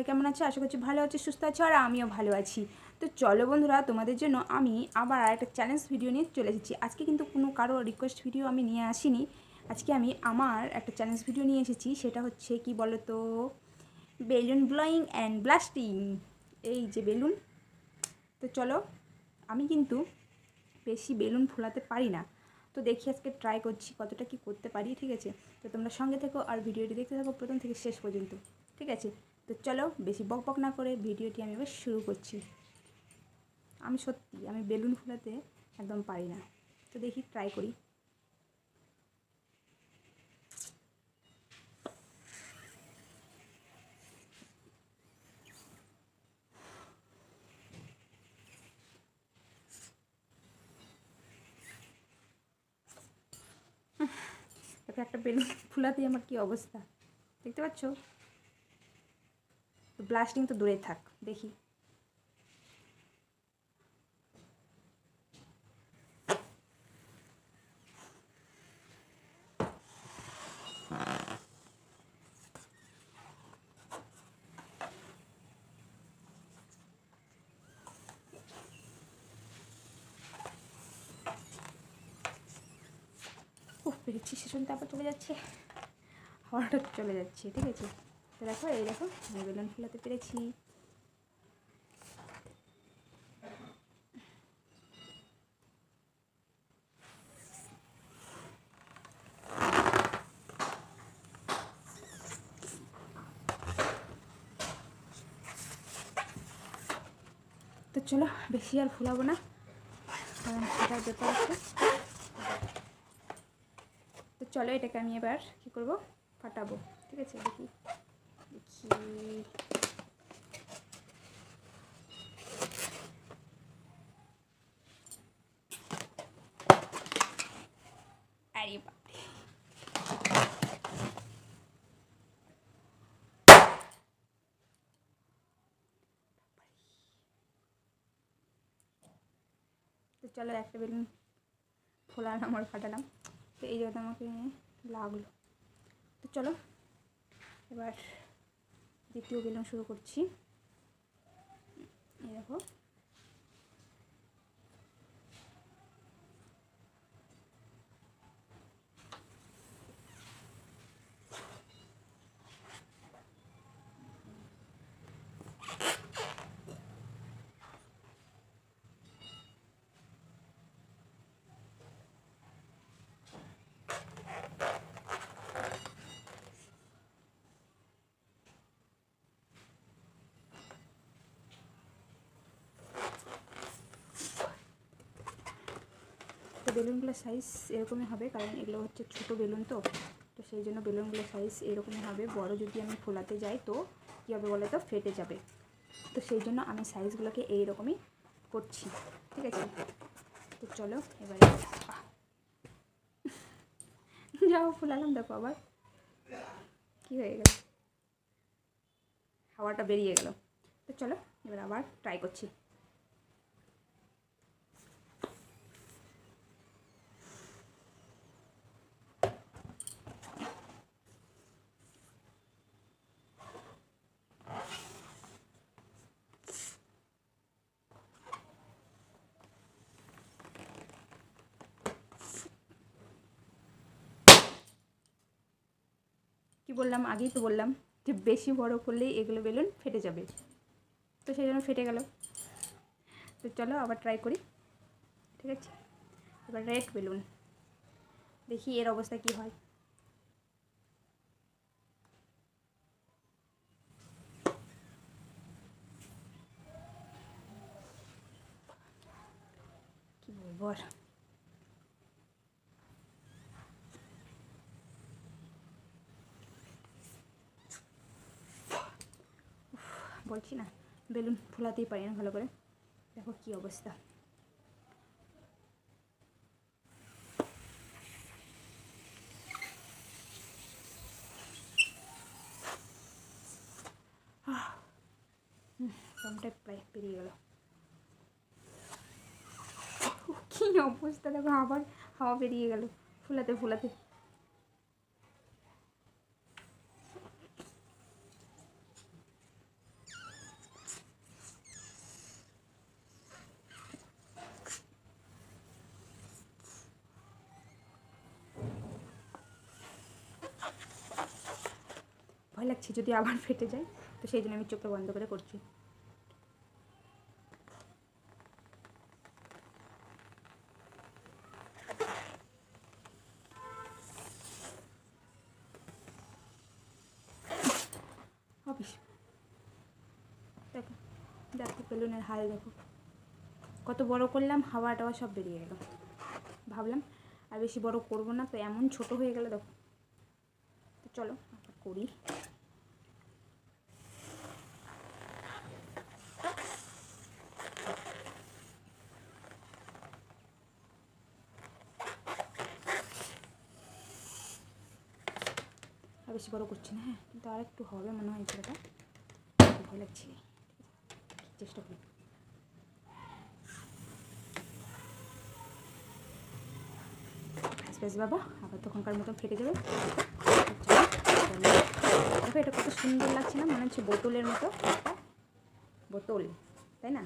কেমন আছো? আশা করছি ভালো আছো, সুস্থ আছো, আর আমিও ভালো আছি। তো চলো বন্ধুরা, তোমাদের জন্য আমি আবার একটা চ্যালেঞ্জ ভিডিও নিয়ে চলে এসেছি। আজকে কিন্তু কোনো কারো রিকোয়েস্ট ভিডিও আমি নিয়ে আসিনি। আজকে আমি আমার একটা চ্যালেঞ্জ ভিডিও নিয়ে এসেছি। সেটা হচ্ছে কি বলো তো, বেলুন ব্লোয়িং অ্যান্ড ব্লাস্টিং। এই যে বেলুন, তো চলো, আমি কিন্তু বেশি বেলুন ফোলাতে পারি না, তো দেখি আজকে ট্রাই করছি কতটা কি করতে পারি। ঠিক আছে, তো তোমরা সঙ্গে থেকো আর ভিডিওটি দেখতে থাকো প্রথম থেকে শেষ পর্যন্ত। ঠিক আছে, তো চলো বেশি বক বক না করে ভিডিওটি আমি এবার শুরু করছি। আমি সত্যি বেলুন ফোলাতে একদম পারি না, তো দেখি ট্রাই করি। দেখো একটা বেলুন ফোলাতেই আমার কী অবস্থা, দেখতে পাচ্ছ? তো ব্লাস্টিং তো দূরে থাক, দেখি। পেরেছি, সেশনটা আবার চলে যাচ্ছে, হাওয়াটা চলে যাচ্ছে। ঠিক আছে, তো দেখো, এই দেখো আমি বেলুন ফোলাতে পেরেছি। তো চলো বেশি আর ফোলাবো না, কারণ সেটার ব্যাপার আছে। তো চলো এটাকে আমি এবার কী করবো, ফাটাবো। ঠিক আছে, দেখি দেখি। আরে বাপরে, তো চলো একটা বেলুন ফোলালাম আর ফাটালাম, তো এই জায়গাটা আমাকে লাগলো। তো চলো এবার দ্বিতীয় বেলুন শুরু করছি। এই দেখো, তো বেলুনগুলোর সাইজ এরকমই হবে, কারণ এগুলো হচ্ছে ছোটো বেলুন, তো তো সেই জন্য বেলুনগুলোর সাইজ এরকমই হবে। বড় যদি আমি ফোলাতে যাই তো কী হবে বলে, তো ফেটে যাবে। তো সেই জন্য আমি সাইজগুলোকে এইরকমই করছি। ঠিক আছে, তো চলো এবারে যাও ফোলালাম, দেখো আবার কী হয়ে গেল, হাওয়াটা বেরিয়ে গেল। তো চলো এবার আবার ট্রাই করছি। কি বললাম, আগেই তো বললাম যে বেশি বড় করলেই এগুলো বেলুন ফেটে যাবে, তো সেই জন্য ফেটে গেল। তো চলো আবার ট্রাই করি। ঠিক আছে, এবার রেড বেলুন, দেখি এর অবস্থা কি হয়। কি বলবো আর, বলছি না বেলুন ফোলাতেই পারি না ভালো করে, দেখো কি অবস্থা। দমটাই প্রায় বেরিয়ে গেল। কী অবস্থা দেখো, আবার হাওয়া বেরিয়ে গেল ফোলাতে ফোলাতে। ভয় লাগছে যদি আবার ফেটে যায়, তো সেই জন্য আমি চোখটা বন্ধ করে করছি। দেখো দেখো বেলুনের হাল দেখো, কত বড় করলাম, হাওয়া টাওয়া সব বেরিয়ে গেল। ভাবলাম আর বেশি বড় করব না, তো এমন ছোট হয়ে গেল দেখো। তো চলো আবার করি। আর বেশি বড় করছি না, হ্যাঁ, কিন্তু আর একটু হবে মনে হয় ছোটোটা, ভয় লাগছে, চেষ্টা করি। ব্যাস বাবা, আবার তখনকার মতন ফেটে যাবে। দেখো এটা কত সুন্দর লাগছে না, মনে হচ্ছে বোতলের মতো, বোতল তাই না,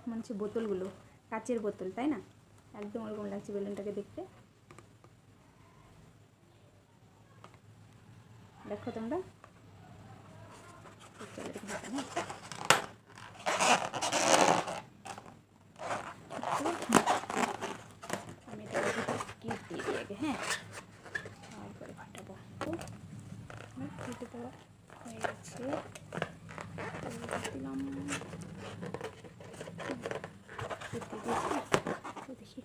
মনে হচ্ছে বোতলগুলো কাচের বোতল তাই না, একদম ওরকম লাগছে বেলুনটাকে দেখতে। দেখো তোমরা, আমি এটা কিট দিয়ে দিই আগে, হ্যাঁ, তারপরে ফাটাবো। কেটে দেওয়া হয়ে গেছে, দিলাম দেখি।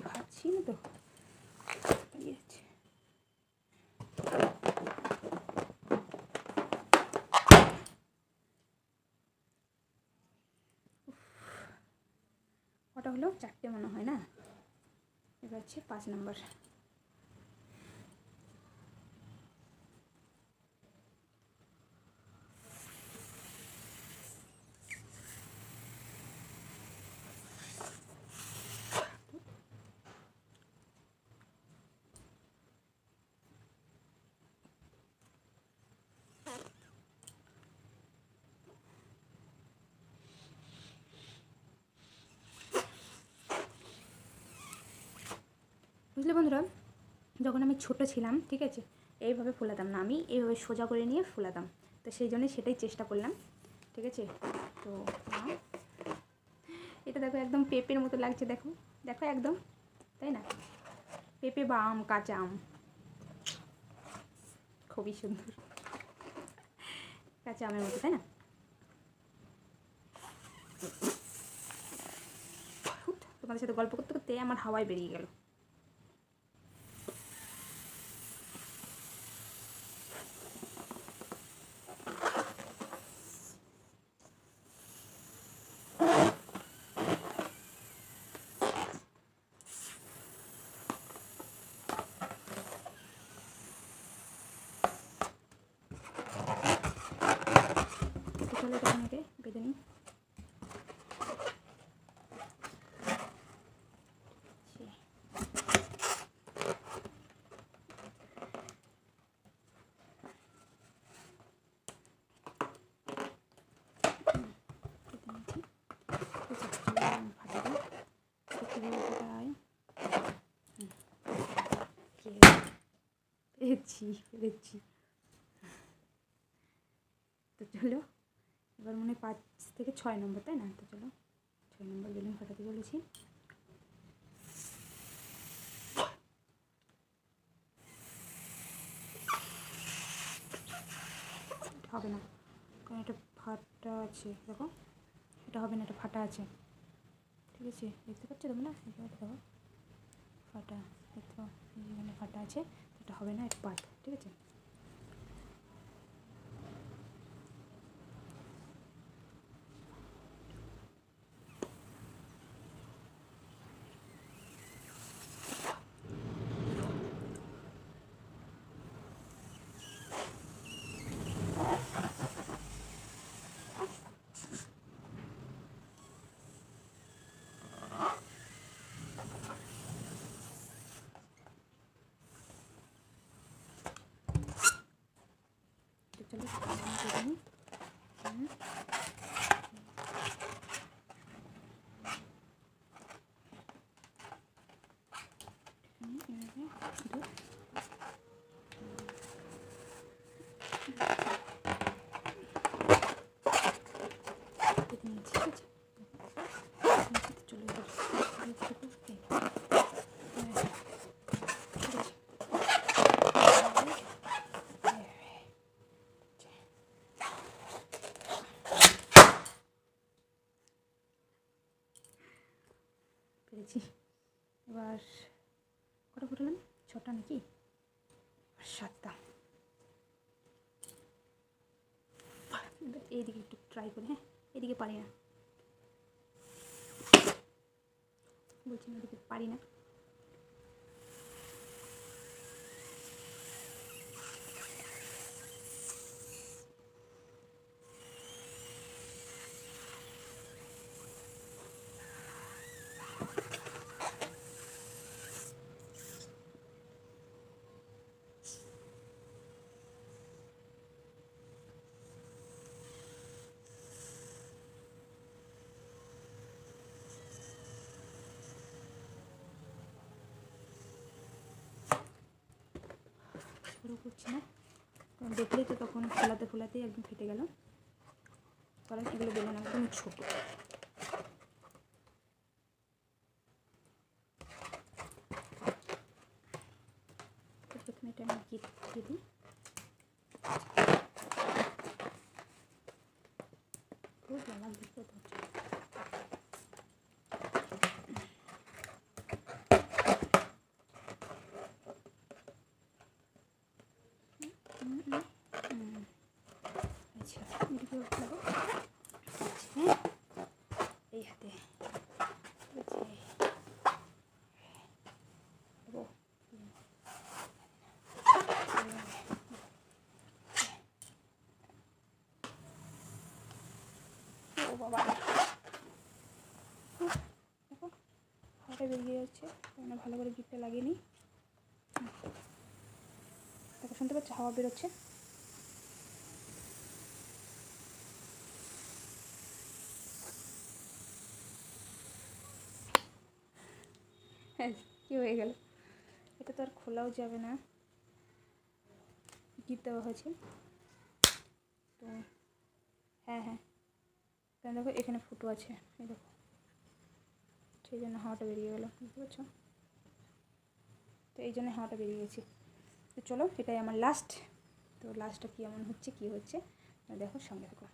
খাচ্ছি না তো, ওটা হলো 4টে মনে হয় না, এবার হচ্ছে 5 নম্বর। বুঝলে বন্ধুরা, যখন আমি ছোট ছিলাম, ঠিক আছে, এইভাবে ফোলাতাম না, আমি এইভাবে সোজা করে নিয়ে ফোলাতাম, তো সেই জন্যই সেটাই চেষ্টা করলাম, ঠিক আছে। তো এটা দেখো একদম পেঁপের মতো লাগছে, দেখো দেখো একদম, তাই না, পেঁপে বা আম, কাঁচা আম, খুবই সুন্দর, কাঁচা আমের মতো, তাই না। তোমাদের সাথে গল্প করতে করতে আমার হাওয়ায় বেরিয়ে গেল। চলো এটা আগে বেঁধে নিই। পেরেছি। তো চলো এবার মনে হয় 5 থেকে 6 নম্বর, তাই না, তো চলো 6 নম্বর বেলুন ফাটাতে চলেছি। এটা হবে না, কারণ এটা ফাটা আছে। দেখো এটা হবে না, এটা ফাটা আছে, ঠিক আছে? দেখতে পাচ্ছ তোমরা? এটা দেখো ফাটা, দেখো এখানে ফাটা আছে, এটা হবে না, এটা পাত, ঠিক আছে? চলো করে নিই। পেরেছি। এবার কটা ফুটালাম? 6টা নাকি? 7টা। এইদিকে একটু ট্রাই করি। হ্যাঁ, এদিকে পারি না, বলছি না এদিকে পারি না। শুরু করছি না, কারণ দেখলেই তো তখন ফোলাতে ফোলাতেই একদম ফেটে গেল। কারণ এগুলো বেলুন একদমই ছোটো। প্রথমে এটা আমি গিট দিয়ে দিই। খুব ভালো দিতে হচ্ছে। আচ্ছা, এদিকে উঠাবো। এই হাতে ও বাবা, দেখো হাওয়াটা বেরিয়ে যাচ্ছে, মানে ভালো করে গিটটা লাগিয়ে নিই। দেখো শুনতে পাচ্ছ হাওয়া বেরোচ্ছে। হ্যাঁ, কী হয়ে গেল? এটা তো আর খোলাও যাবে না, গিট দেওয়া হয়েছে তো। হ্যাঁ হ্যাঁ, কারণ দেখো এখানে ফুটো আছে, এই দেখো, সেই জন্য হাওয়াটা বেরিয়ে গেলো, বুঝতে পারছো? তো এই জন্য হাওয়াটা বেরিয়ে গেছে। তো চলো, এটাই আমার লাস্ট। তো লাস্টটা কেমন হচ্ছে কী হচ্ছে দেখো, সঙ্গে দেখো।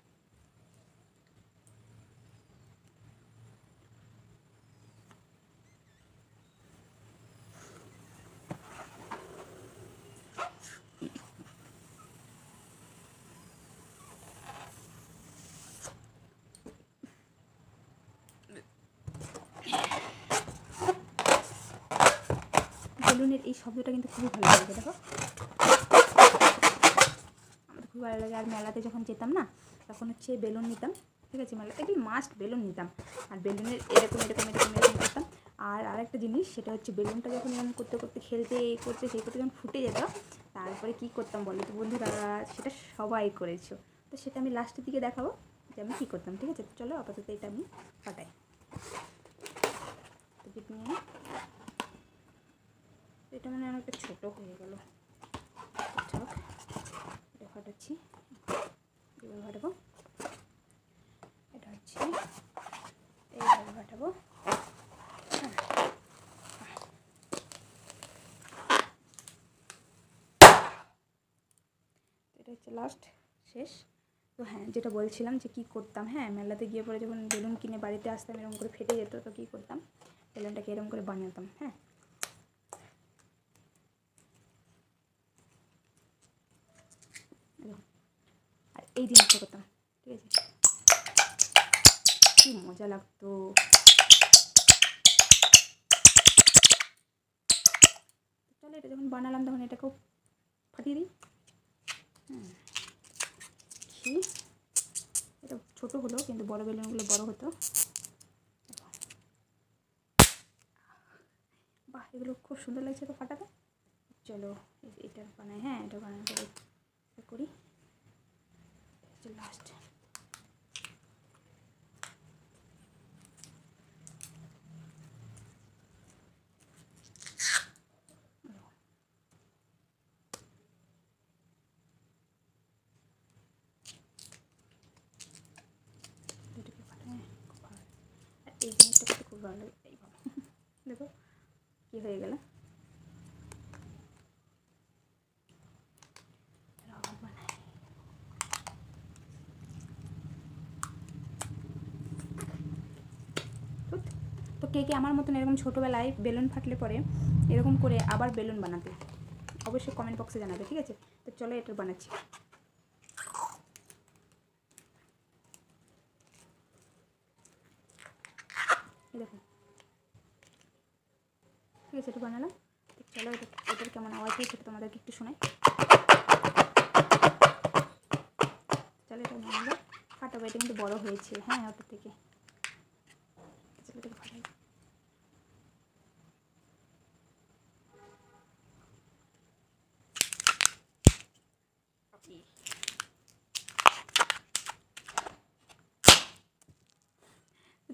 বেলুনের এই শব্দটা কিন্তু খুবই ভালো লাগে, দেখো আমাদের খুব ভালো লাগে। আর মেলাতে যখন যেতাম না, তখন হচ্ছে বেলুন নিতাম, ঠিক আছে? মেলাতে কি মাস্ট বেলুন নিতাম, আর বেলুনের এরকম এরকম এরকম এরকম করতাম। আর আরেকটা জিনিস, সেটা হচ্ছে বেলুনটা যখন এরকম করতে করতে খেলতে করতে সেই করতে যখন ফুটে যেত, তারপরে কী করতাম বলো তো বন্ধুরা? সেটা সবাই করেছো, তো সেটা আমি লাস্টের দিকে দেখাবো যে আমি কী করতাম, ঠিক আছে? চলো আপাতত এটা আমি ফাটাই। তো গিট নিয়ে এটা মানে অনেকটা ছোটো হয়ে গেল, এটা ফাটাচ্ছি, এবার ফাটাবো। এটা হচ্ছে এইভাবে ফাটাবো। এটা হচ্ছে লাস্ট, শেষ। তো হ্যাঁ, যেটা বলছিলাম যে কী করতাম, হ্যাঁ মেলাতে গিয়ে পরে যখন বেলুন কিনে বাড়িতে আসতাম এরকম করে ফেটে যেত, তো কী করতাম, বেলুনটাকে এরকম করে বানাতাম। হ্যাঁ, আর এই জিনিসটা করতাম, ঠিক আছে, কী মজা লাগতো। চলো এটা যখন বানালাম তখন এটাকেও ফাটিয়ে দিই। কি এটা ছোটো হলো কিন্তু বড় বেলুনগুলো বড় হতো। বাহ, এগুলো খুব সুন্দর লাগছে তো ফাটাতে। চলো এটা বানাই, হ্যাঁ এটা বানাতে করি লাস্ট। এই জিনিসটা করতে খুব ভালো লাগে। এই বাবা, দেখো কী হয়ে গেল। তো কে কে আমার মতন এরকম ছোটোবেলায় বেলুন ফাটলে পরে এরকম করে আবার বেলুন বানাতে, অবশ্যই কমেন্ট বক্সে জানাবে, ঠিক আছে। তো চলো এটা বানাচ্ছি। দেখুন, ঠিক আছে, এটা বানালাম। তো চলো এটার কেমন আওয়াজ হয় সেটা তোমাদেরকে একটু শোনাই। চলো এটা বানালো, ফাটাবো। এটা কিন্তু বড়ো হয়েছে, হ্যাঁ ওটা থেকে। চলো এটাকে ফাটাই।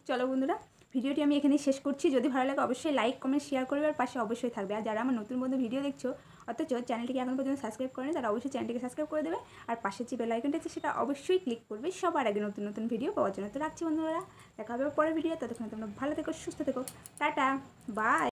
চলো বন্ধুরা, ভিডিওটি আমি এখানেই শেষ করছি। যদি ভালো লাগে অবশ্যই লাইক কমেন্ট শেয়ার করবে, আর পাশে অবশ্যই থাকবে। আর যারা আমার নতুন বন্ধু ভিডিও দেখছো অথচ চ্যানেলটিকে এখন পর্যন্ত সাবস্ক্রাইব করেনি, তারা অবশ্যই চ্যানেলটিকে সাবস্ক্রাইব করে দেবে, আর পাশে যে বেল আইকনটা আছে সেটা অবশ্যই ক্লিক করবে সবার আগে নতুন নতুন ভিডিও পাওয়ার জন্য। তো রাখছি বন্ধুরা, দেখা হবে পরের ভিডিও। ততক্ষণ তোমরা ভালো থেকো, সুস্থ থেকো, টাটা, বাই।